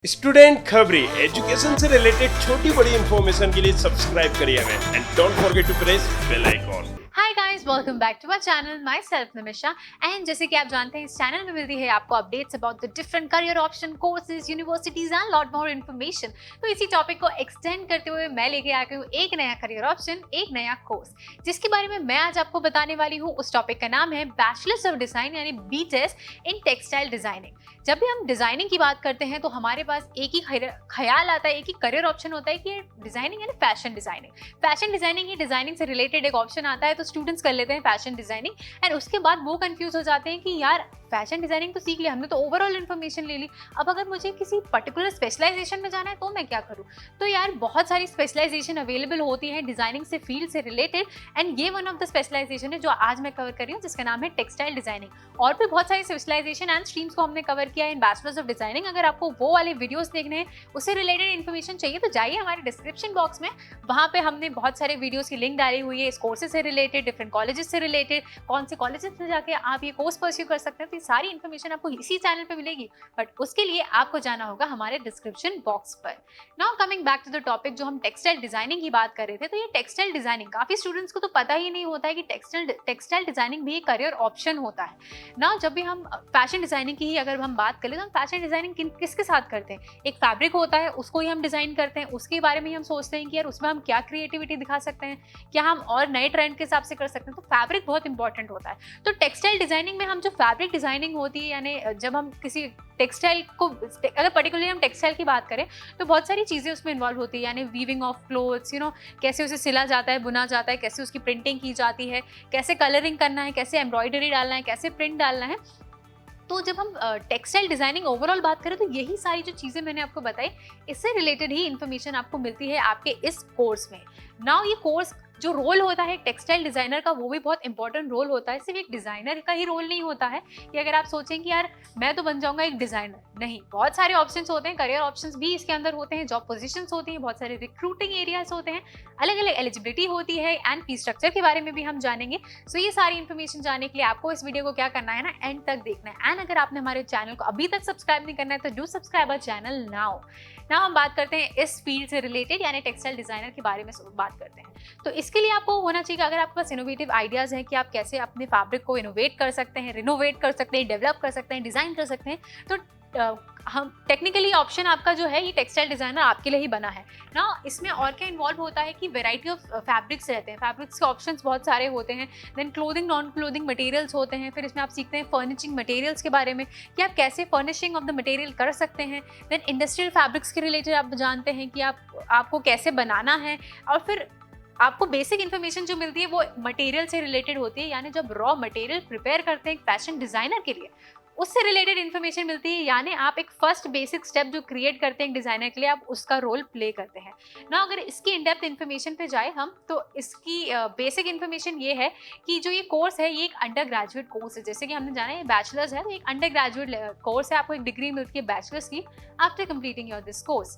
Student खबरी education से related छोटी बड़ी इंफॉर्मेशन के लिए सब्सक्राइब करिए हमें and don't forget to press bell icon. Hi guys, welcome back to my channel. Myself Nimisha and जैसे कि आप जानते हैं इस चैनल में मिलती है आपको updates about the different career option, courses, universities and lot more information. तो इसी टॉपिक को एक्सटेंड करते हुए मैं लेके आ गई हूँ एक नया करियर ऑप्शन, एक नया कोर्स, जिसके बारे में मैं आज आपको बताने वाली हूँ। उस टॉपिक का नाम है बैचलर्स ऑफ डिजाइन यानी बीटेस इन टेक्सटाइल डिजाइनिंग। जब भी हम डिजाइनिंग की बात करते हैं तो हमारे पास एक ही ख्याल आता है, एक ही करियर ऑप्शन होता है कि डिजाइनिंग यानी फैशन डिजाइनिंग। फैशन डिजाइनिंग ही डिजाइनिंग से रिलेटेड एक ऑप्शन आता है, तो स्टूडेंट्स कर लेते हैं फैशन डिजाइनिंग एंड उसके बाद वो कंफ्यूज हो जाते हैं कि यार फैशन डिजाइनिंग तो सीख लिया हमने, तो ओवरऑल इन्फॉर्मेशन ले ली, अब अगर मुझे किसी पर्टिकुलर स्पेशलाइजेशन में जाना है तो मैं क्या करूँ। तो यार बहुत सारी स्पेशलाइजेशन अवेलेबल होती है डिजाइनिंग से फील्ड से रिलेटेड एंड ये वन ऑफ द स्पेशलाइजेशन है जो आज मैं कवर कर रही हूँ, जिसका नाम है टेक्सटाइल डिजाइनिंग। और भी बहुत सारी स्पेशलाइजेशन एंड स्ट्रीम्स को हमने कवर किया इन बैचलर्स ऑफ डिजाइनिंग। अगर आपको वो वाले वीडियोस देखने हैं, उससे रिलेटेड इन्फॉर्मेशन चाहिए, तो जाइए हमारे डिस्क्रिप्शन बॉक्स में, वहाँ पे हमने बहुत सारे वीडियोस की लिंक डाली हुई है इस कोर्सेज से रिलेटेड, डिफरेंट कॉलेजेस से रिलेटेड, कौन से कॉलेजेस में जाके आप ये कोर्स परस्यू कर सकते हैं। तो ये सारी इन्फॉर्मेशन आपको इसी चैनल पे मिलेगी, बट उसके लिए आपको जाना होगा हमारे डिस्क्रिप्शन बॉक्स पर। Now coming back to the topic, जो हम टेक्सटाइल डिजाइनिंग की बात कर रहे थे, तो ये टेक्सटाइल डिजाइनिंग काफी स्टूडेंट्स को तो पता ही नहीं होता है कि टेक्सटाइल डिजाइनिंग भी एक करियर ऑप्शन होता है ना। जब भी हम फैशन डिजाइनिंग की ही अगर हम बात करें तो हम फैशन डिजाइनिंग किसके साथ करते हैं, एक फैब्रिक होता है उसको ही हम डिजाइन करते हैं, उसके बारे में ही हम सोचते हैं कि यार उसमें हम क्या क्रिएटिविटी दिखा सकते हैं, क्या हम और नए ट्रेंड के हिसाब से कर सकते हैं। तो फैब्रिक बहुत इंपॉर्टेंट होता है। तो टेक्सटाइल डिजाइनिंग में हम जो फैब्रिक डिजाइनिंग होती है, यानी जब हम किसी टेक्सटाइल को, अगर पर्टिकुलरली हम टेक्सटाइल की बात करें तो बहुत सारी चीज़ें उसमें इन्वॉल्व होती है, यानी वीविंग ऑफ क्लोथ्स, कैसे उसे सिला जाता है, बुना जाता है, कैसे उसकी प्रिंटिंग की जाती है, कैसे कलरिंग करना है, कैसे एम्ब्रॉयडरी डालना है, कैसे प्रिंट डालना है। तो जब हम टेक्सटाइल डिजाइनिंग ओवरऑल बात करें तो यही सारी जो चीज़ें मैंने आपको बताई, इससे रिलेटेड ही इन्फॉर्मेशन आपको मिलती है आपके इस कोर्स में। नाउ ये कोर्स जो रोल होता है टेक्सटाइल डिजाइनर का, वो भी बहुत इंपॉर्टेंट रोल होता है। सिर्फ एक डिजाइनर का ही रोल नहीं होता है कि अगर आप सोचें कि यार मैं तो बन जाऊंगा एक डिजाइनर, नहीं, बहुत सारे ऑप्शंस होते हैं, करियर ऑप्शंस भी इसके अंदर होते हैं, जॉब पोजीशंस होती हैं, बहुत सारे रिक्रूटिंग एरियाज होते हैं, अलग अलग एलिजिबिलिटी होती है एंड फी स्ट्रक्चर के बारे में भी हम जानेंगे। सो ये सारी इन्फॉर्मेशन जानने के लिए आपको इस वीडियो को क्या करना है ना, एंड तक देखना है। एंड अगर आपने हमारे चैनल को अभी तक सब्सक्राइब नहीं करना है तो do subscribe our channel now. हम बात करते हैं इस फील्ड से रिलेटेड यानी टेक्सटाइल डिजाइनर के बारे में बात करते हैं। तो इसके लिए आपको होना चाहिए, अगर आपके पास इनोवेटिव आइडियाज हैं कि आप कैसे अपने फैब्रिक को इनोवेट कर सकते हैं, रिनोवेट कर सकते हैं, डेवलप कर सकते हैं, डिजाइन कर सकते हैं, तो हम टेक्निकली ऑप्शन आपका जो है ये टेक्सटाइल डिजाइनर आपके लिए ही बना है ना। इसमें और क्या इन्वॉल्व होता है कि वैरायटी ऑफ फैब्रिक्स रहते हैं, फैब्रिक्स के ऑप्शंस बहुत सारे होते हैं, then clothing, non clothing materials होते हैं, फिर इसमें आप सीखते हैं फर्निशिंग मटेरियल्स के बारे में कि आप कैसे फर्निशिंग ऑफ द मटेरियल कर सकते हैं, देन इंडस्ट्रियल फैब्रिक्स के रिलेटेड आप जानते हैं कि आपको कैसे बनाना है, और फिर आपको बेसिक इन्फॉर्मेशन जो मिलती है वो मटेरियल से रिलेटेड होती है, यानी जब रॉ मटेरियल प्रिपेयर करते हैं एक फैशन डिजाइनर के लिए, उससे रिलेटेड इन्फॉर्मेशन मिलती है, यानी आप एक फर्स्ट बेसिक स्टेप जो क्रिएट करते हैं डिजाइनर के लिए, आप उसका रोल प्ले करते हैं ना। अगर इसकी इन डेप्थ इन्फॉर्मेशन पे जाए हम, तो इसकी बेसिक इन्फॉर्मेशन ये है कि जो ये कोर्स है ये एक अंडर ग्रेजुएट कोर्स है। जैसे कि हमने जाना है बैचलर्स है, तो एक अंडर ग्रेजुएट कोर्स है, आपको एक डिग्री मिलती है बैचलर्स की after completing your this course.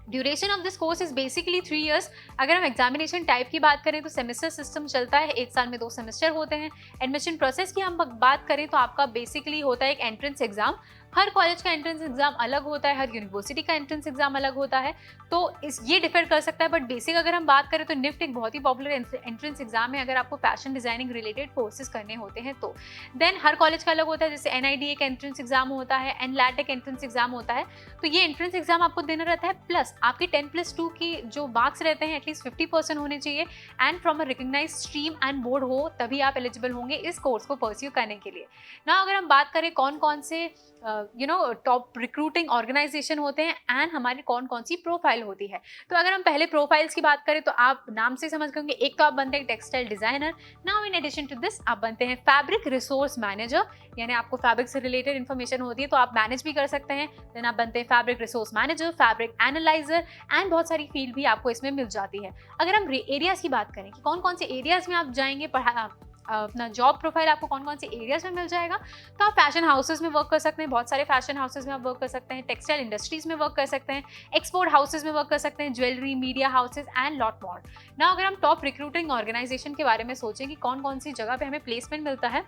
Duration of this course is basically 3 years। अगर हम एग्जामिनेशन टाइप की बात करें तो सेमेस्टर सिस्टम चलता है, 1 साल में 2 सेमेस्टर होते हैं। एडमिशन प्रोसेस की हम बात करें तो आपका बेसिकली होता है एक एंट्रेंस एग्जाम। हर कॉलेज का एंट्रेंस एग्जाम अलग होता है, हर यूनिवर्सिटी का एंट्रेंस एग्जाम अलग होता है, तो ये डिफर कर सकता है। बट बेसिक अगर हम बात करें तो निफ्ट एक बहुत ही पॉपुलर एंट्रेंस एग्जाम है अगर आपको फैशन डिजाइनिंग रिलेटेड कोर्सेज करने होते हैं तो। देन हर कॉलेज का अलग होता है, जैसे NID एक एंट्रेंस एग्जाम होता है, NLAT एक एंट्रेंस एग्जाम होता है। तो ये एंट्रेंस एग्जाम आपको देना रहता है, प्लस आपकी 10+2 की जो मार्क्स रहते हैं एटलीस्ट 50% होने चाहिए, and from a recognise stream and board हो, तभी आप एलिजिबल होंगे इस कोर्स को परस्यू करने के लिए ना। अगर हम बात करें कौन कौन से टॉप रिक्रूटिंग ऑर्गेनाइजेशन होते हैं एंड हमारी कौन कौन सी प्रोफाइल होती है, तो अगर हम पहले प्रोफाइल्स की बात करें तो आप नाम से समझ गए, एक तो आप बनते हैं textile designer. Now in addition to this आप बनते हैं फैब्रिक रिसोर्स मैनेजर, यानी आपको फैब्रिक से रिलेटेड इन्फॉर्मेशन होती है तो आप मैनेज भी कर सकते हैं। देन आप बनते हैं fabric resource manager, fabric analyser, and बहुत सारी फील्ड भी आपको इसमें मिल जाती है। अगर हम एरियाज की बात करें कि कौन कौन से एरियाज में आप जाएंगे, अपना जॉब प्रोफाइल आपको कौन कौन से एरियाज में मिल जाएगा, तो आप फैशन हाउसेज में वर्क कर सकते हैं, बहुत सारे फैशन हाउसेज में आप वर्क कर सकते हैं, टेक्सटाइल इंडस्ट्रीज में वर्क कर सकते हैं, एक्सपोर्ट हाउसेज में वर्क कर सकते हैं, jewellery, media houses and lot more ना। अगर हम टॉप रिक्रूटिंग ऑर्गेनाइजेशन के बारे में सोचें कि कौन कौन सी जगह पे हमें प्लेसमेंट मिलता है,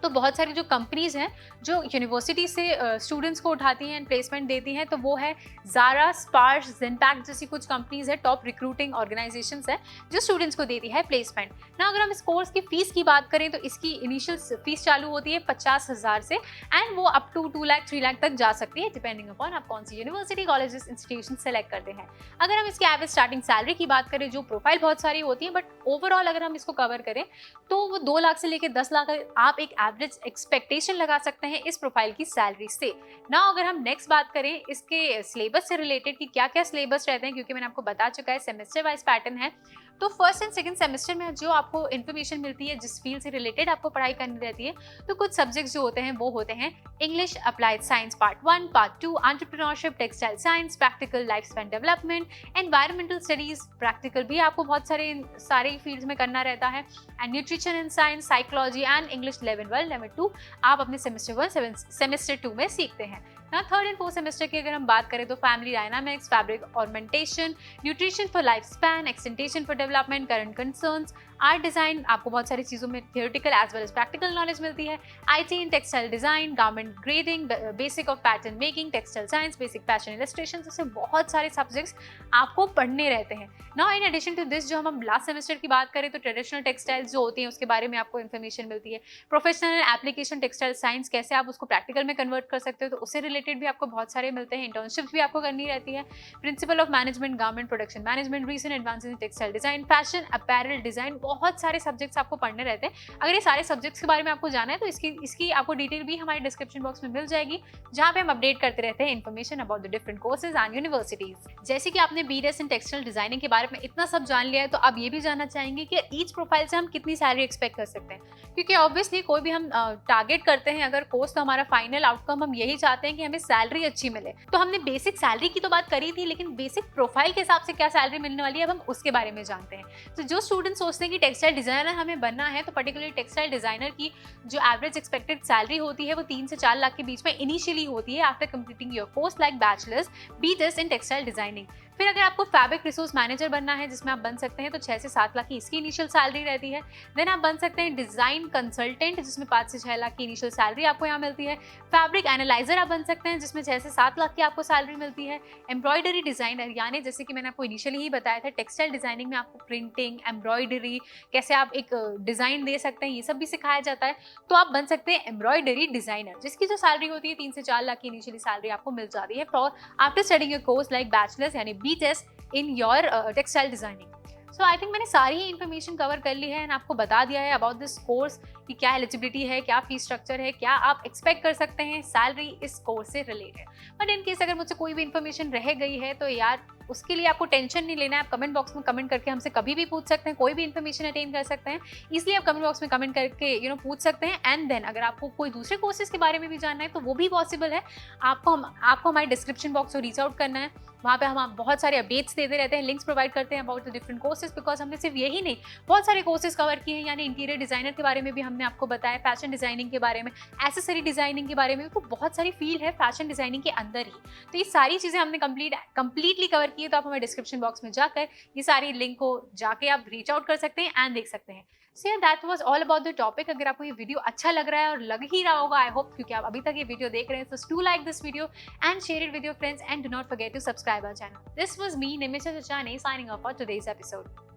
तो बहुत सारी जो कंपनीज़ हैं जो यूनिवर्सिटी से स्टूडेंट्स को उठाती हैं एंड प्लेसमेंट देती हैं, तो वो है ज़ारा, स्पार्श, ज़ेनपैक्ट जैसी कुछ कंपनीज़ है, टॉप रिक्रूटिंग ऑर्गेनाइजेशंस है जो स्टूडेंट्स को देती है प्लेसमेंट ना। अगर हम इस कोर्स की फ़ीस की बात करें तो इसकी इनिशियल फ़ीस चालू होती है 50,000 से एंड वो अप टू 2 लाख 3 लाख तक जा सकती है, डिपेंडिंग अपॉन आप कौन सी यूनिवर्सिटी, कॉलेजेस, इंस्टीट्यूशन सेलेक्ट करते हैं। अगर हम इसकी एवरेज स्टार्टिंग सैलरी की बात करें, जो प्रोफाइल बहुत सारी होती है, बट ओवरऑल अगर हम इसको कवर करें तो वो 2 लाख से लेकर 10 लाख आप एक एवरेज एक्सपेक्टेशन लगा सकते हैं इस प्रोफाइल की सैलरी से ना। अगर हम नेक्स्ट बात करें इसके सिलेबस से रिलेटेड कि क्या क्या सिलेबस रहते हैं, क्योंकि मैंने आपको बता चुका है सेमेस्टर वाइज पैटर्न है, तो फर्स्ट एंड सेकंड सेमेस्टर में जो आपको इन्फॉर्मेशन मिलती है, जिस फील्ड से रिलेटेड आपको पढ़ाई करनी रहती है, तो कुछ सब्जेक्ट्स जो होते हैं वो होते हैं English applied science part 1, part 2, entrepreneurship, textile science, practical, life span development, environmental studies, practical भी आपको बहुत सारे फील्ड्स में करना रहता है, and nutrition and science, psychology and English level 1, level 2 आप अपने सेमेस्टर 1, सेमेस्टर 2 में सीखते हैं ना। थर्ड एंड फोर्थ सेमेस्टर की अगर हम बात करें तो family dynamics, fabric ornamentation, nutrition for life span, extension for development, current concerns, art design, आपको बहुत सारी चीज़ों में theoretical as well as practical knowledge मिलती है, IT and textile design, garment grading, basic of pattern making, textile science, basic fashion illustration, जैसे बहुत सारे सब्जेक्ट्स आपको पढ़ने रहते हैं ना। इन एडिशन टू दिस, जो हम लास्ट सेमेस्टर की बात करें तो ट्रेडिशनल टेक्सटाइल्स जो होती हैं उसके बारे में आपको इन्फॉर्मेशन मिलती है, प्रोफेशनल एप्लीकेशन टेक्सटाइल साइंस, कैसे आप उसको प्रैक्टिकल में कन्वर्ट कर सकते हो, तो उससे रिलेटेड भी आपको बहुत सारे मिलते हैं, इंटर्नशिप्स भी आपको करनी रहती है, principle of management, garment production management, recent advances in textile design, fashion apparel design, बहुत सारे सब्जेक्ट्स आपको पढ़ने रहते हैं। अगर ये सारे सब्जेक्ट्स के बारे में आपको जाना है तो इसकी आपको डिटेल भी हमारे डिस्क्रिप्शन बॉक्स में मिल जाएगी, जहाँ पे हम अपडेट करते रहते हैं information about the different courses and universities. जैसे कि आपने बीएस इन टेक्सटाइल डिजाइनिंग के बारे में इतना सब जान लिया है, तो अब ये भी जानना चाहेंगे कि ईच प्रोफाइल से हम कितनी सैलरी एक्सपेक्ट कर सकते हैं, क्योंकि ऑब्वियसली कोई भी हम टारगेट करते हैं अगर कोर्स, तो हमारा फाइनल आउटकम हम यही चाहते हैं कि हमें सैलरी अच्छी मिले। तो हमने बेसिक सैलरी की तो बात करी थी, लेकिन बेसिक प्रोफाइल के हिसाब से क्या सैलरी मिलने वाली है अब हम उसके बारे में जानते हैं। तो जो स्टूडेंट सोचते हैं कि टेक्सटाइल डिजाइनर हमें बनना है, तो पर्टिकुलरली टेक्सटाइल डिजाइनर की जो एवरेज एक्सपेक्टेड सैलरी होती है वो 3 से 4 लाख के बीच में इनिशियली होती है after completing your course like bachelors BTech in textile designing. फिर अगर आपको फैब्रिक रिसोर्स मैनेजर बनना है, जिसमें आप बन सकते हैं, तो 6 से 7 लाख की इसकी इनिशियल सैलरी रहती है। देन आप बन सकते हैं डिजाइन कंसल्टेंट, जिसमें 5 से 6 लाख की इनिशियल सैलरी आपको यहाँ मिलती है। फैब्रिक एनालाइजर आप बन सकते हैं, जिसमें 6 से 7 लाख की आपको सैलरी मिलती है। एम्ब्रॉयडरी डिजाइनर, यानी जैसे कि मैंने आपको इनिशियली ही बताया था, टेक्सटाइल डिजाइनिंग में आपको प्रिंटिंग, एम्ब्रॉयडरी, कैसे आप एक डिजाइन दे सकते हैं, ये सब भी सिखाया जाता है। तो आप बन सकते हैं एम्ब्रॉयडरी डिजाइनर, जिसकी जो सैलरी होती है 3 से 4 लाख की इनिशियली सैलरी आपको मिल जाती है for after studying your course like bachelors यानी BTech in your textile designing. So I think मैंने सारी ही इन्फॉर्मेशन कवर कर ली है एंड आपको बता दिया है अबाउट दिस कोर्स कि क्या एलिजिबिलिटी है, क्या फीस स्ट्रक्चर है, क्या आप एक्सपेक्ट कर सकते हैं सैलरी इस कोर्स से रिलेटेड। बट इन केस अगर मुझसे कोई भी इन्फॉर्मेशन रह गई है तो यार उसके लिए आपको टेंशन नहीं लेना है, आप कमेंट बॉक्स में कमेंट करके हमसे कभी भी पूछ सकते हैं, कोई भी इन्फॉर्मेशन अटेन कर सकते हैं, इसलिए आप कमेंट बॉक्स में कमेंट करके पूछ सकते हैं। एंड देन अगर आपको कोई दूसरे कोर्सेज के बारे में भी जानना है तो वो भी पॉसिबल है, आपको हमारे डिस्क्रिप्शन बॉक्स को रीच आउट करना है, वहाँ पे हम बहुत सारे अपडेट्स देते रहते हैं, लिंक्स प्रोवाइड करते हैं about the different courses, because हमने सिर्फ यही नहीं बहुत सारे कोर्सेज कवर किए हैं, यानी इंटीरियर डिजाइनर के बारे में भी हमने आपको बताया, फैशन डिजाइनिंग के बारे में, एक्सेसरी डिजाइनिंग के बारे में, तो बहुत सारी फील्ड है फैशन डिजाइनिंग के अंदर ही। तो ये सारी चीज़ें हमने कंप्लीटली कवर की है, तो आप हमारे डिस्क्रिप्शन बॉक्स में जाकर ये सारी लिंक को जाके आप रीच आउट कर सकते हैं एंड देख सकते हैं। सो यार that was all about the topic. अगर आपको ये वीडियो अच्छा लग रहा है और लग ही रहा होगा, आई होप, क्योंकि आप अभी तक ये वीडियो देख रहे हैं, so do like this video and share it with your friends and do not forget to subscribe our channel. This was me, Nimisha Chachane, signing off for today's episode.